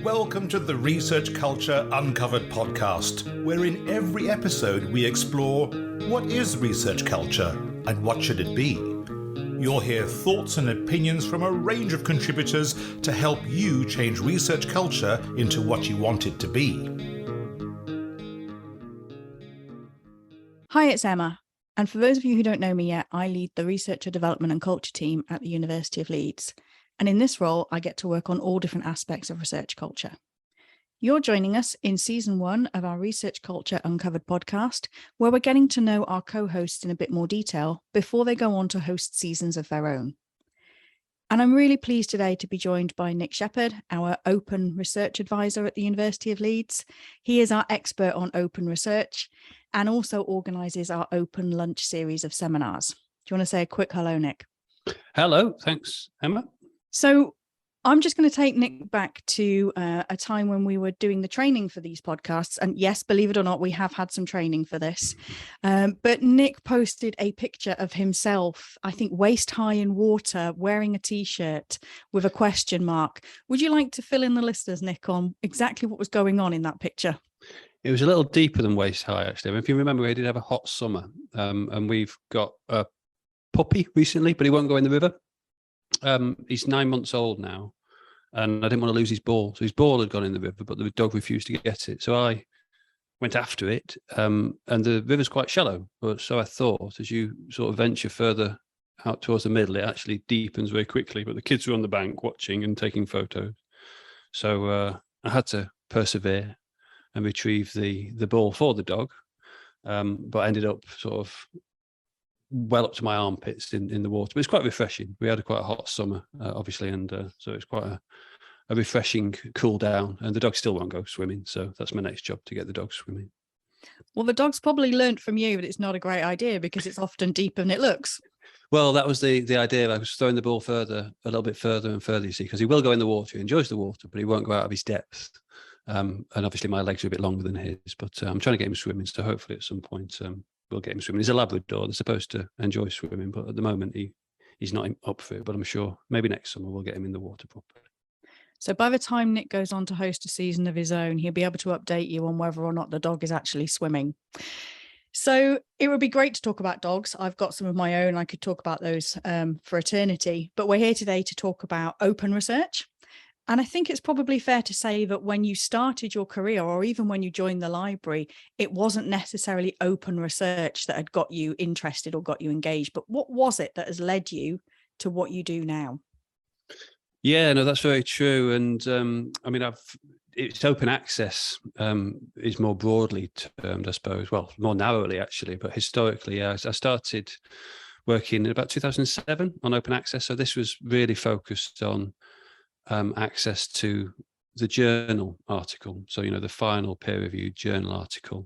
Welcome to the Research Culture Uncovered podcast, where in every episode we explore what is research culture and what should it be. You'll hear thoughts and opinions from a range of contributors to help you change research culture into what you want it to be. Hi, it's Emma. And for those of you who don't know me yet, I lead the Researcher Development and Culture team at the University of Leeds. And in this role, I get to work on all different aspects of research culture. You're joining us in season 1 of our Research Culture Uncovered podcast, where we're getting to know our co-hosts in a bit more detail before they go on to host seasons of their own. And I'm really pleased today to be joined by Nick Sheppard, our Open Research Advisor at the University of Leeds. He is our expert on open research and also organises our Open Lunch series of seminars. Do you want to say a quick hello, Nick? Hello, thanks, Emma. So I'm just going to take Nick back to a time when we were doing the training for these podcasts. And yes, believe it or not, we have had some training for this. But Nick posted a picture of himself, I think waist high in water, wearing a T-shirt with a question mark. Would you like to fill in the listeners, Nick, on exactly what was going on in that picture? It was a little deeper than waist high, actually. I mean, if you remember, we did have a hot summer and we've got a puppy recently, but he won't go in the river. He's 9 months old now, and I didn't want to lose his ball. So his ball had gone in the river, but the dog refused to get it. So I went after it, and the river's quite shallow. But so I thought, as you sort of venture further out towards the middle, it actually deepens very quickly. But the kids were on the bank watching and taking photos. So I had to persevere and retrieve the ball for the dog, but ended up sort of well up to my armpits in the water. But it's quite refreshing. We had quite a hot summer, obviously, and so it's quite a refreshing cool down. And the dog still won't go swimming, so that's my next job, to get the dog swimming. Well, the dog's probably learnt from you that it's not a great idea because it's often deeper than it looks. Well, that was the idea. I was throwing the ball a little bit further and further, you see, because he will go in the water. He enjoys the water, but he won't go out of his depth. And obviously my legs are a bit longer than his, but I'm trying to get him swimming. So hopefully at some point we'll get him swimming. He's a Labrador. They're supposed to enjoy swimming, but at the moment he's not up for it. But I'm sure maybe next summer we'll get him in the water properly. So by the time Nick goes on to host a season of his own, he'll be able to update you on whether or not the dog is actually swimming. So it would be great to talk about dogs. I've got some of my own. I could talk about those for eternity. But we're here today to talk about open research. And I think it's probably fair to say that when you started your career, or even when you joined the library, it wasn't necessarily open research that had got you interested or got you engaged. But what was it that has led you to what you do now? Yeah, no, that's very true. And I mean, it's open access is more broadly termed, I suppose. Well, more narrowly, actually. But historically, I started working in about 2007 on open access. So this was really focused on access to the journal article, so the final peer-reviewed journal article,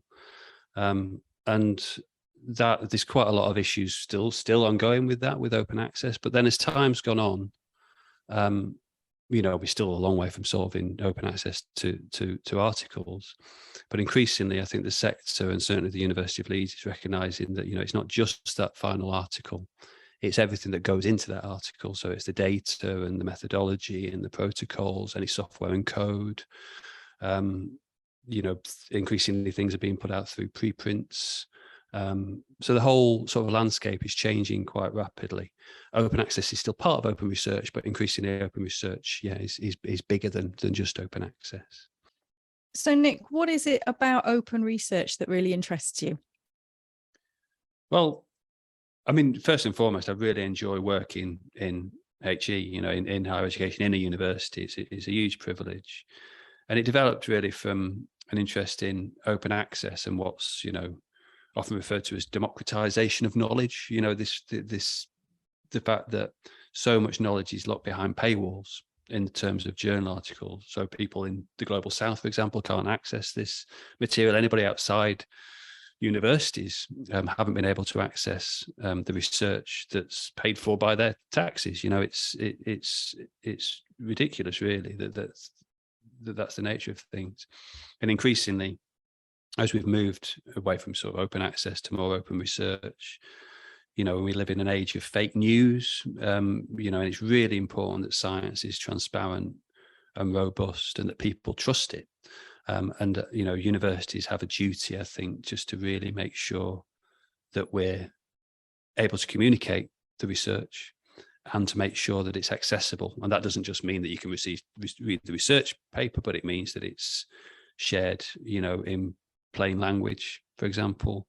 and that there's quite a lot of issues still ongoing with open access. But then as time's gone on, we're still a long way from solving open access to articles, but increasingly I think the sector, and certainly the University of Leeds, is recognizing that it's not just that final article. It's everything that goes into that article. So it's the data and the methodology and the protocols, any software and code. Increasingly things are being put out through preprints. So the whole sort of landscape is changing quite rapidly. Open access is still part of open research, but increasingly open research, is bigger than just open access. So Nick, what is it about open research that really interests you? Well, I mean, first and foremost, I really enjoy working in HE, in higher education, in a university. It's a huge privilege. And it developed really from an interest in open access and what's, often referred to as democratization of knowledge. The fact that so much knowledge is locked behind paywalls in terms of journal articles. So people in the Global South, for example, can't access this material. Anybody outside universities haven't been able to access the research that's paid for by their taxes. It's ridiculous, really, that's the nature of things. And increasingly, as we've moved away from sort of open access to more open research, we live in an age of fake news, and it's really important that science is transparent and robust, and that people trust it. And universities have a duty, I think, just to really make sure that we're able to communicate the research and to make sure that it's accessible. And that doesn't just mean that you can read the research paper, but it means that it's shared, in plain language, for example.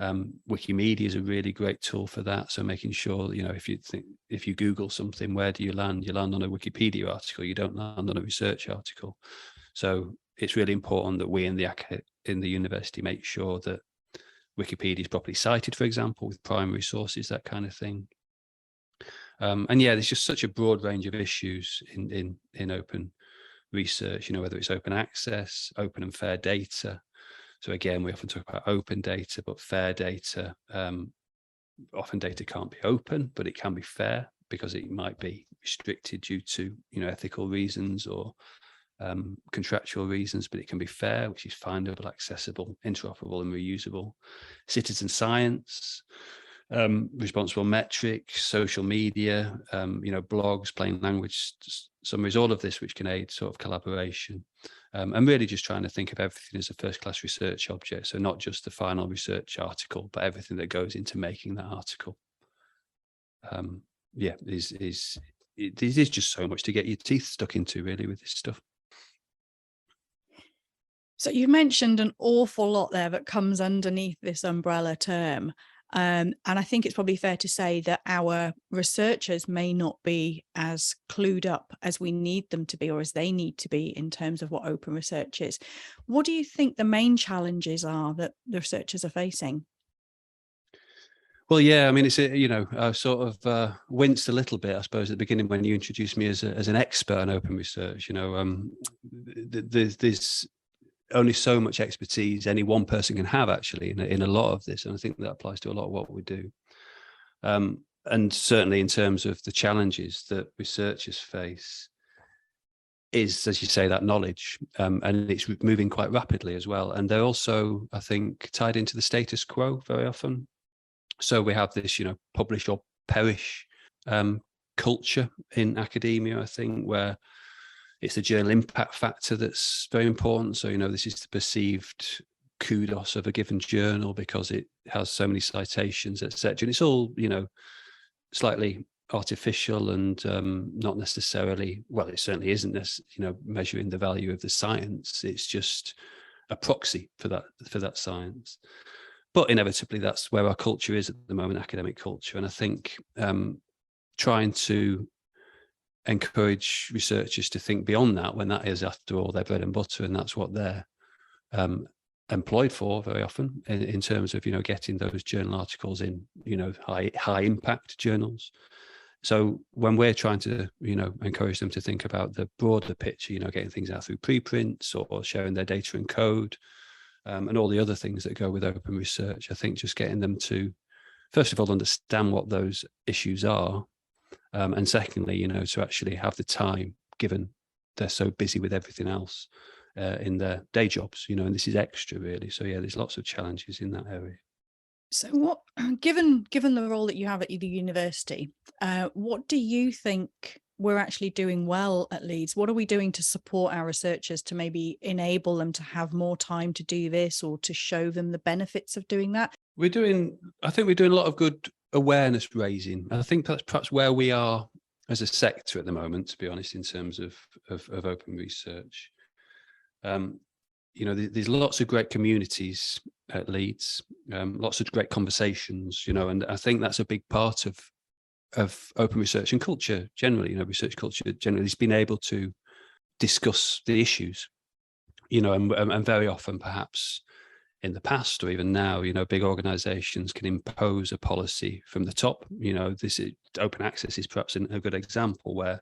Wikimedia is a really great tool for that. So making sure, if you Google something, where do you land? You land on a Wikipedia article. You don't land on a research article. So it's really important that we in the university make sure that Wikipedia is properly cited, for example, with primary sources, that kind of thing. And yeah, there's just such a broad range of issues in open research, whether it's open access, open and fair data. So again, we often talk about open data, but fair data. Often data can't be open, but it can be fair because it might be restricted due to ethical reasons or contractual reasons, but it can be fair, which is findable, accessible, interoperable, and reusable. Citizen science, responsible metrics, social media, blogs, plain language summaries, all of this which can aid sort of collaboration. And really just trying to think of everything as a first-class research object. So not just the final research article, but everything that goes into making that article. It is just so much to get your teeth stuck into, really, with this stuff. So you've mentioned an awful lot there that comes underneath this umbrella term. And I think it's probably fair to say that our researchers may not be as clued up as we need them to be, or as they need to be, in terms of what open research is. What do you think the main challenges are that the researchers are facing? Well, yeah, I mean, it's I sort of winced a little bit, I suppose, at the beginning when you introduced me as an expert on open research. There's only so much expertise any one person can have, actually, in a lot of this, and I think that applies to a lot of what we do. And certainly in terms of the challenges that researchers face is, as you say, that knowledge, and it's moving quite rapidly as well. And they're also, I think, tied into the status quo very often. So we have this, publish or perish culture in academia, I think, where it's the journal impact factor that's very important. So, this is the perceived kudos of a given journal because it has so many citations, etc. And it's all, slightly artificial and not necessarily, well, it certainly isn't, measuring the value of the science. It's just a proxy for that science. But inevitably, that's where our culture is at the moment, academic culture. And I think trying to encourage researchers to think beyond that, when that is, after all, their bread and butter, and that's what they're employed for very often, in terms of getting those journal articles in high impact journals. So when we're trying to encourage them to think about the broader picture, getting things out through preprints or sharing their data and code, and all the other things that go with open research, I think just getting them to, first of all, understand what those issues are, and secondly, to actually have the time, given they're so busy with everything else in their day jobs, and this is extra, really. So yeah, there's lots of challenges in that area. So what, given the role that you have at the university, what do you think we're actually doing well at Leeds? What are we doing to support our researchers to maybe enable them to have more time to do this, or to show them the benefits of doing that? I think we're doing a lot of good awareness raising. I think that's perhaps where we are as a sector at the moment, to be honest, in terms of open research. There's lots of great communities at Leeds, lots of great conversations, and I think that's a big part of open research and culture generally. Research culture generally has been able to discuss the issues, and very often, perhaps in the past or even now, big organizations can impose a policy from the top. This is open access is perhaps a good example where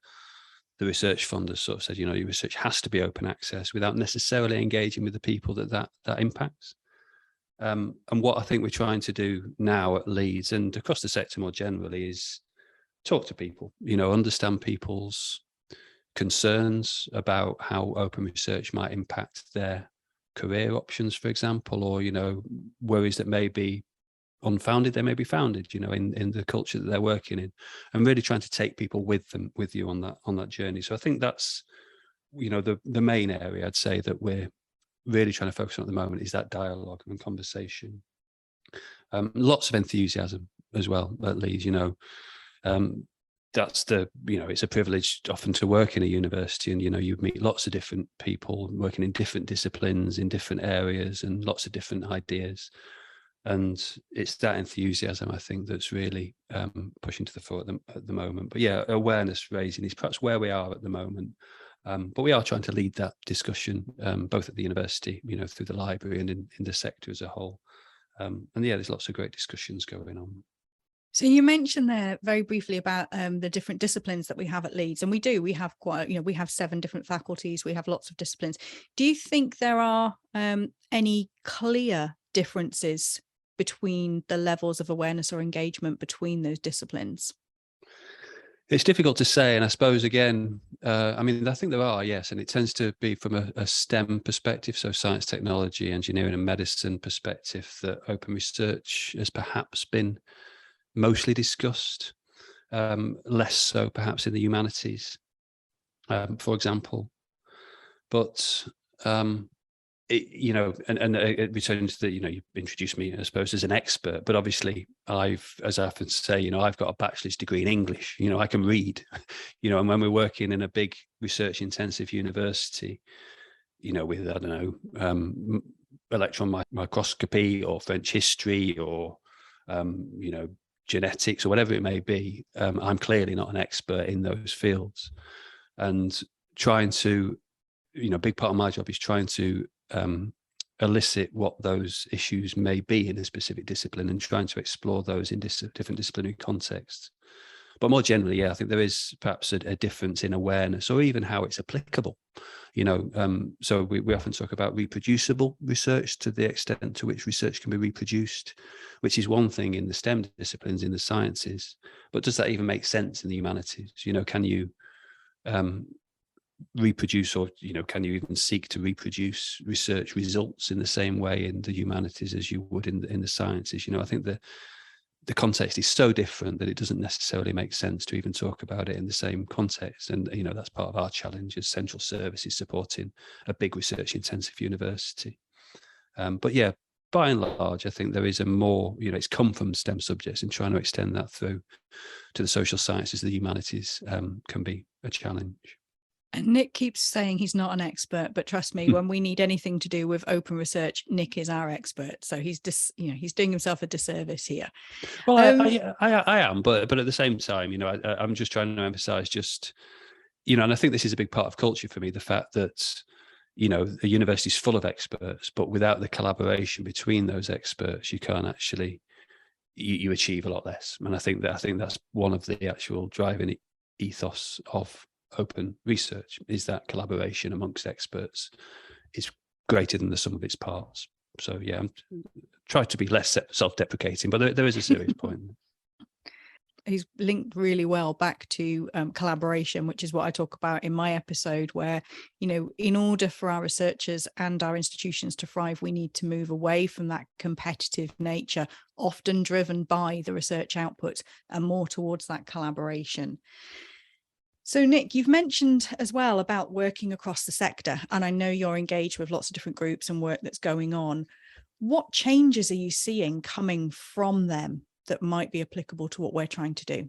the research funders sort of said, your research has to be open access, without necessarily engaging with the people that impacts. And what I think we're trying to do now at Leeds and across the sector more generally is talk to people, understand people's concerns about how open research might impact their career options, for example, or, worries that may be unfounded, they may be founded, in the culture that they're working in, and really trying to take people with you on that journey. So I think that's the main area I'd say that we're really trying to focus on at the moment is that dialogue and conversation. Lots of enthusiasm as well at Leeds. That's it's a privilege often to work in a university, and you meet lots of different people working in different disciplines in different areas and lots of different ideas. And it's that enthusiasm, I think, that's really pushing to the fore at the moment. But yeah, awareness raising is perhaps where we are at the moment. But we are trying to lead that discussion, both at the university, through the library and in the sector as a whole. And yeah, there's lots of great discussions going on. So you mentioned there very briefly about the different disciplines that we have at Leeds, and we have we have 7 different faculties. We have lots of disciplines. Do you think there are any clear differences between the levels of awareness or engagement between those disciplines? It's difficult to say, and I suppose again, I think there are, yes, and it tends to be from a STEM perspective, so science, technology, engineering, and medicine perspective, that open research has perhaps been mostly discussed, less so perhaps in the humanities, for example. But it returns to you introduced me, I suppose, as an expert, but obviously as I often say, I've got a bachelor's degree in English. I can read, and when we're working in a big research intensive university, with, I don't know, electron microscopy or French history or, genetics or whatever it may be, I'm clearly not an expert in those fields. And trying to, big part of my job is trying to elicit what those issues may be in a specific discipline and trying to explore those in different disciplinary contexts. But more generally, yeah, I think there is perhaps a difference in awareness or even how it's applicable. So we often talk about reproducible research, to the extent to which research can be reproduced, which is one thing in the STEM disciplines, in the sciences. But does that even make sense in the humanities? Can you reproduce, or can you even seek to reproduce research results in the same way in the humanities as you would in the sciences? I think the context is so different that it doesn't necessarily make sense to even talk about it in the same context. And that's part of our challenge as central services supporting a big research intensive university. But yeah, by and large, I think there is a more, it's come from STEM subjects, and trying to extend that through to the social sciences, the humanities, can be a challenge. And Nick keeps saying he's not an expert, but trust me, when we need anything to do with open research, Nick is our expert. So he's he's doing himself a disservice here. Well, I am, but at the same time, I'm just trying to emphasize and I think this is a big part of culture for me, the fact that, a university is full of experts, but without the collaboration between those experts, you can't actually, you achieve a lot less. And I think that's one of the actual driving ethos of open research, is that collaboration amongst experts is greater than the sum of its parts. So yeah, I'm trying to be less self-deprecating, but there is a serious point. He's linked really well back to collaboration, which is what I talk about in my episode, where, in order for our researchers and our institutions to thrive, we need to move away from that competitive nature, often driven by the research output, and more towards that collaboration. So Nick, you've mentioned as well about working across the sector, and I know you're engaged with lots of different groups and work that's going on. What changes are you seeing coming from them that might be applicable to what we're trying to do?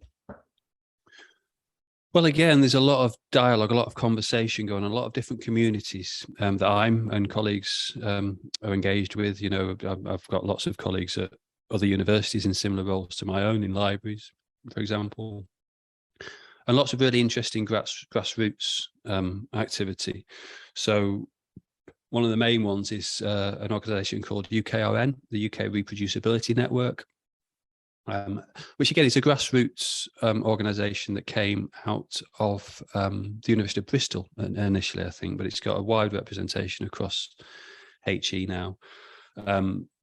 Well, again, there's a lot of dialogue, a lot of conversation going on, a lot of different communities that I'm and colleagues are engaged with. I've got lots of colleagues at other universities in similar roles to my own, in libraries, for example. And lots of really interesting grassroots activity. So one of the main ones is an organisation called UKRN, the UK Reproducibility Network, which again is a grassroots organisation that came out of the University of Bristol initially, I think, but it's got a wide representation across HE now.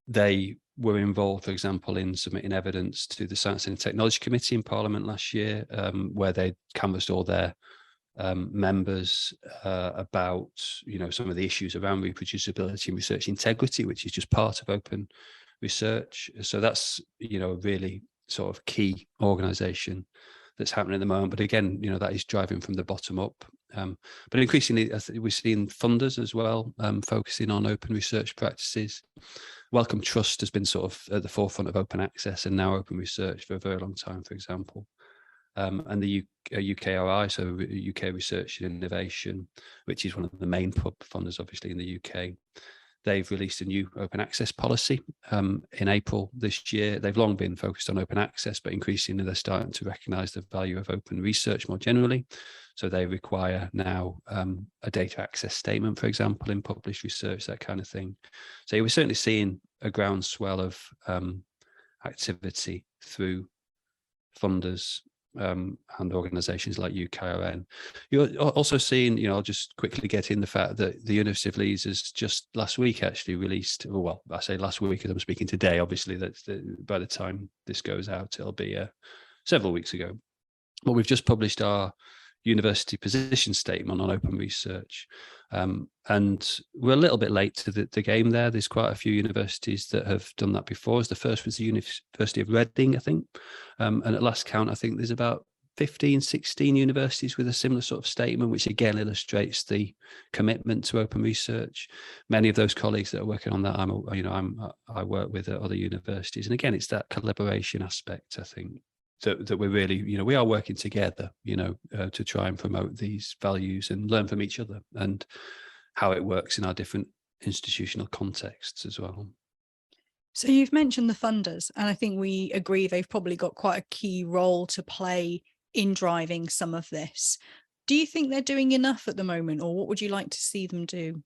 They were involved, for example, in submitting evidence to the Science and Technology Committee in Parliament last year, where they canvassed all their members about, some of the issues around reproducibility and research integrity, which is just part of open research. So that's, a really sort of key organisation that's happening at the moment. But again, that is driving from the bottom up. But increasingly, we're seeing funders as well focusing on open research practices. Wellcome Trust has been sort of at the forefront of open access and now open research for a very long time, for example. And the UKRI, so UK Research and Innovation, which is one of the main funders, obviously, in the UK. They've released a new open access policy in April this year. They've long been focused on open access, but increasingly they're starting to recognise the value of open research more generally. So they require now a data access statement, for example, in published research, that kind of thing. So we're certainly seeing a groundswell of activity through funders and organisations like UKRN. You're also seeing, I'll just quickly get in the fact that the University of Leeds has just last week actually released, well, I say last week as I'm speaking today, obviously by the time this goes out, it'll be several weeks ago. But we've just published our university position statement on open research. And we're a little bit late to the game there. There's quite a few universities that have done that before. The first was the University of Reading, I think. And at last count, I think there's about 15, 16 universities with a similar sort of statement, which again illustrates the commitment to open research. Many of those colleagues that are working on that, I work with at other universities. And again, it's that collaboration aspect, I think, that we're really, we are working together, to try and promote these values and learn from each other and how it works in our different institutional contexts as well. So you've mentioned the funders, and I think we agree they've probably got quite a key role to play in driving some of this. Do you think they're doing enough at the moment, or what would you like to see them do?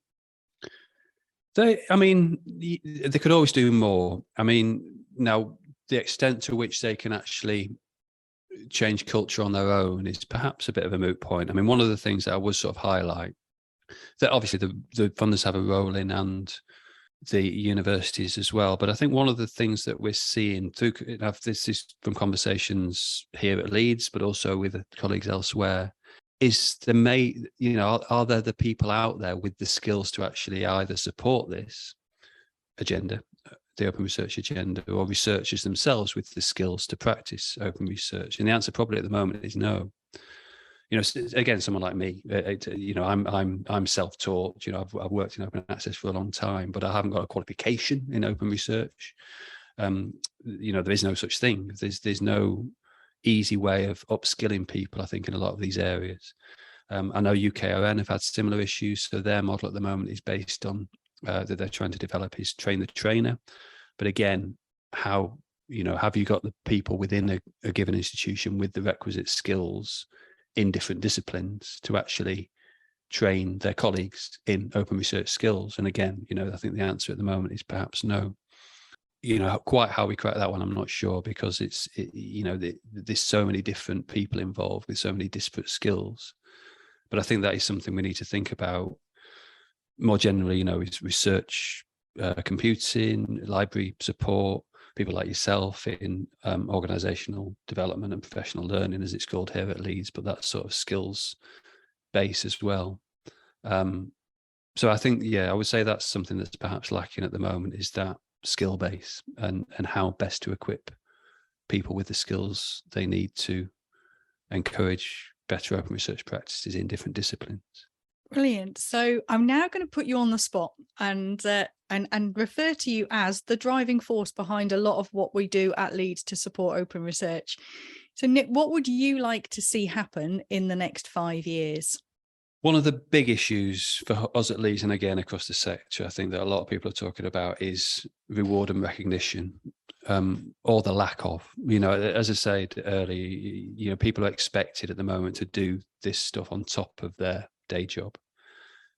They could always do more. Now the extent to which they can actually change culture on their own is perhaps a bit of a moot point. One of the things that I would sort of highlight, that obviously the funders have a role in, and the universities as well. But I think one of the things that we're seeing through, this is from conversations here at Leeds, but also with colleagues elsewhere, is are there the people out there with the skills to actually either support this agenda, the open research agenda, or researchers themselves with the skills to practice open research? And the answer probably at the moment is no. Again, someone like me, I'm self-taught. I've worked in open access for a long time, but I haven't got a qualification in open research. There is no such thing. There's no easy way of upskilling people, I think, in a lot of these areas. I know UKRN have had similar issues, so their model at the moment is based on that they're trying to develop is train the trainer. But again, how, have you got the people within a given institution with the requisite skills in different disciplines to actually train their colleagues in open research skills? And again, I think the answer at the moment is perhaps no. Quite how we crack that one, I'm not sure, because there's so many different people involved with so many disparate skills. But I think that is something we need to think about more generally, is research, computing, library support, people like yourself in organisational development and professional learning, as it's called here at Leeds, but that sort of skills base as well. So I think, I would say that's something that's perhaps lacking at the moment, is that skill base and how best to equip people with the skills they need to encourage better open research practices in different disciplines. Brilliant. So I'm now going to put you on the spot and refer to you as the driving force behind a lot of what we do at Leeds to support open research. So Nick, what would you like to see happen in the next 5 years? One of the big issues for us at Leeds, and again across the sector, I think that a lot of people are talking about, is reward and recognition, or the lack of. As I said earlier, people are expected at the moment to do this stuff on top of their day job,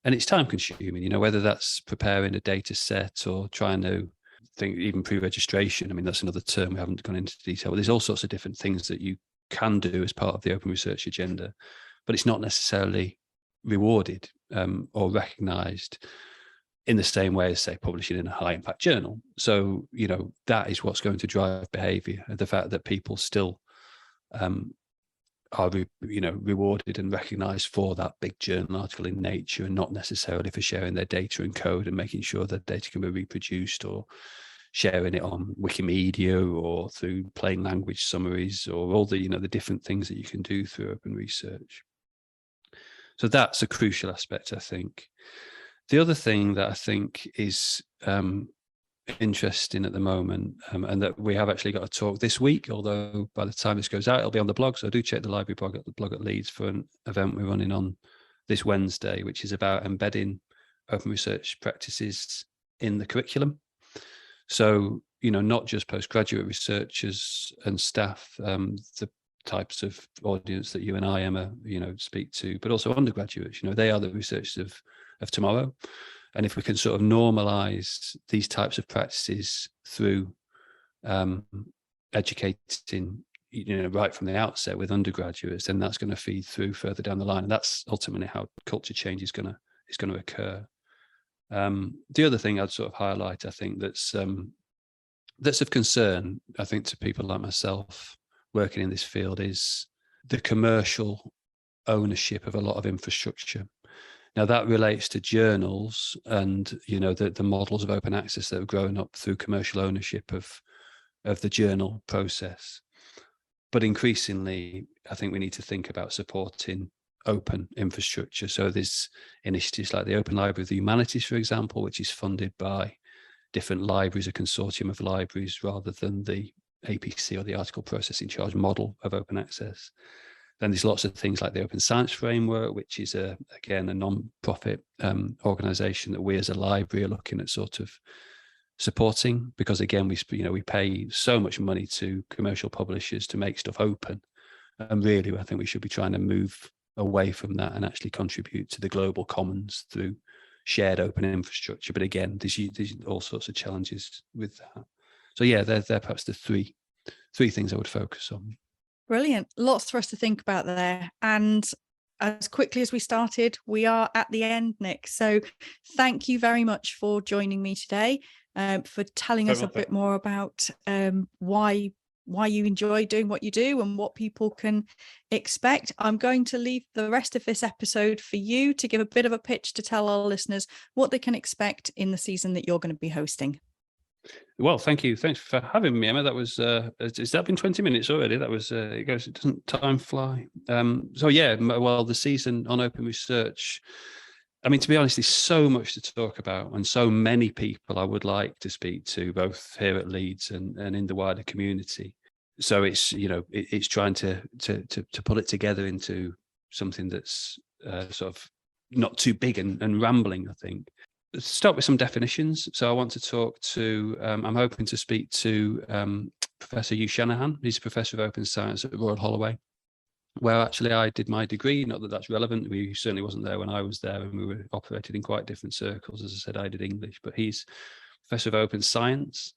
and it's time consuming. Whether that's preparing a data set or trying to think even pre-registration. That's another term we haven't gone into detail, but there's all sorts of different things that you can do as part of the open research agenda, but it's not necessarily rewarded or recognized in the same way as, say, publishing in a high impact journal. So that is what's going to drive behavior, the fact that people still are rewarded and recognized for that big journal article in Nature, and not necessarily for sharing their data and code and making sure that data can be reproduced, or sharing it on Wikimedia or through plain language summaries, or all the the different things that you can do through open research. So that's a crucial aspect, I think. The other thing that I think is interesting at the moment, and that we have actually got a talk this week, although by the time this goes out, it'll be on the blog. So do check the library blog at Leeds for an event we're running on this Wednesday, which is about embedding open research practices in the curriculum. So, not just postgraduate researchers and staff, the types of audience that you and I, Emma, speak to, but also undergraduates. They are the researchers of tomorrow. And if we can sort of normalize these types of practices through educating, right from the outset with undergraduates, then that's going to feed through further down the line. And that's ultimately how culture change is going to occur. The other thing I'd sort of highlight, I think that's of concern, I think, to people like myself working in this field is the commercial ownership of a lot of infrastructure. Now that relates to journals and, the models of open access that have grown up through commercial ownership of the journal process. But increasingly, I think we need to think about supporting open infrastructure. So there's initiatives like the Open Library of the Humanities, for example, which is funded by different libraries, a consortium of libraries, rather than the APC or the article processing charge model of open access. Then there's lots of things like the Open Science Framework, which is again a non-profit organisation that we as a library are looking at sort of supporting, because again we pay so much money to commercial publishers to make stuff open, and really I think we should be trying to move away from that and actually contribute to the global commons through shared open infrastructure. But again, there's all sorts of challenges with that. So yeah, they're perhaps the three things I would focus on. Brilliant. Lots for us to think about there. And as quickly as we started, we are at the end, Nick. So thank you very much for joining me today, for telling us a bit more about why you enjoy doing what you do and what people can expect. I'm going to leave the rest of this episode for you to give a bit of a pitch to tell our listeners what they can expect in the season that you're going to be hosting. Well, thank you. Thanks for having me, Emma. That was, has that been 20 minutes already? That was, it doesn't time fly? So yeah, well, the season on open research, I mean, to be honest, there's so much to talk about and so many people I would like to speak to, both here at Leeds and in the wider community. So it's, it's trying to pull it together into something that's sort of not too big and rambling, I think. Start with some definitions. So I want to talk to, I'm hoping to speak to Professor Hugh Shanahan. He's a professor of open science at Royal Holloway, where actually I did my degree. Not that that's relevant. We certainly wasn't there when I was there, and we were operated in quite different circles. As I said, I did English, but he's professor of open science,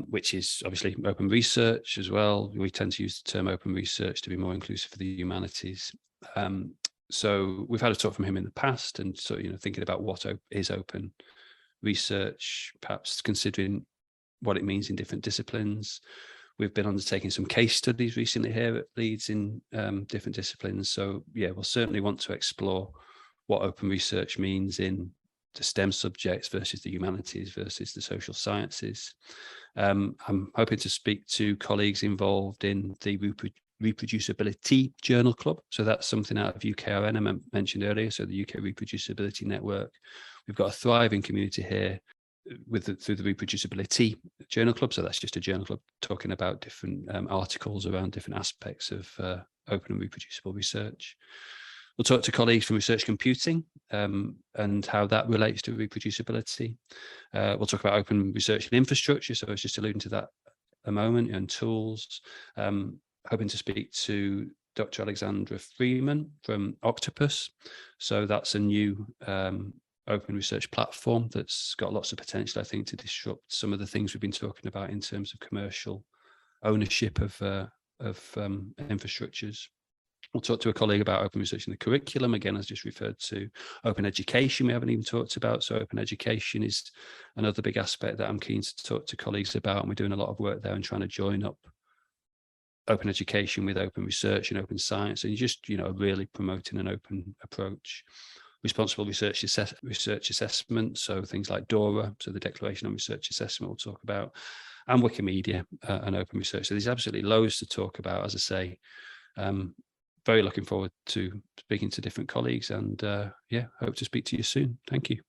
which is obviously open research as well. We tend to use the term open research to be more inclusive for the humanities. So we've had a talk from him in the past, and so thinking about what is open research, perhaps considering what it means in different disciplines. We've been undertaking some case studies recently here at Leeds in different disciplines. So yeah, we'll certainly want to explore what open research means in the STEM subjects versus the humanities versus the social sciences. I'm hoping to speak to colleagues involved in the Reproducibility Journal Club. So that's something out of UKRN I mentioned earlier. So the UK Reproducibility Network. We've got a thriving community here through the Reproducibility Journal Club. So that's just a journal club talking about different articles around different aspects of open and reproducible research. We'll talk to colleagues from research computing and how that relates to reproducibility. We'll talk about open research and infrastructure. So I was just alluding to that a moment, and tools. Hoping to speak to Dr. Alexandra Freeman from Octopus. So that's a new open research platform that's got lots of potential, I think, to disrupt some of the things we've been talking about in terms of commercial ownership of infrastructures. We'll talk to a colleague about open research in the curriculum. Again, as just referred to, open education we haven't even talked about. So open education is another big aspect that I'm keen to talk to colleagues about, and we're doing a lot of work there and trying to join up open education with open research and open science, and just really promoting an open approach. Responsible research assessment, so things like DORA, so the Declaration on Research Assessment we'll talk about, and Wikimedia and open research. So there's absolutely loads to talk about, as I say. very looking forward to speaking to different colleagues, and hope to speak to you soon. Thank you.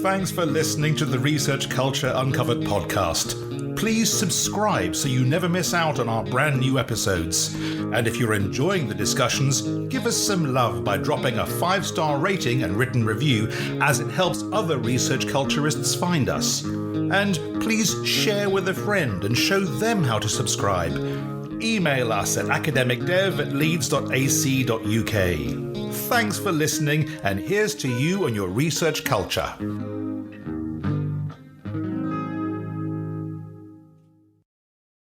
Thanks for listening to the Research Culture Uncovered podcast. Please subscribe so you never miss out on our brand new episodes. And if you're enjoying the discussions, give us some love by dropping a 5-star rating and written review, as it helps other research culturists find us. And please share with a friend and show them how to subscribe. Email us at academicdev@leeds.ac.uk. Thanks for listening, and here's to you and your research culture.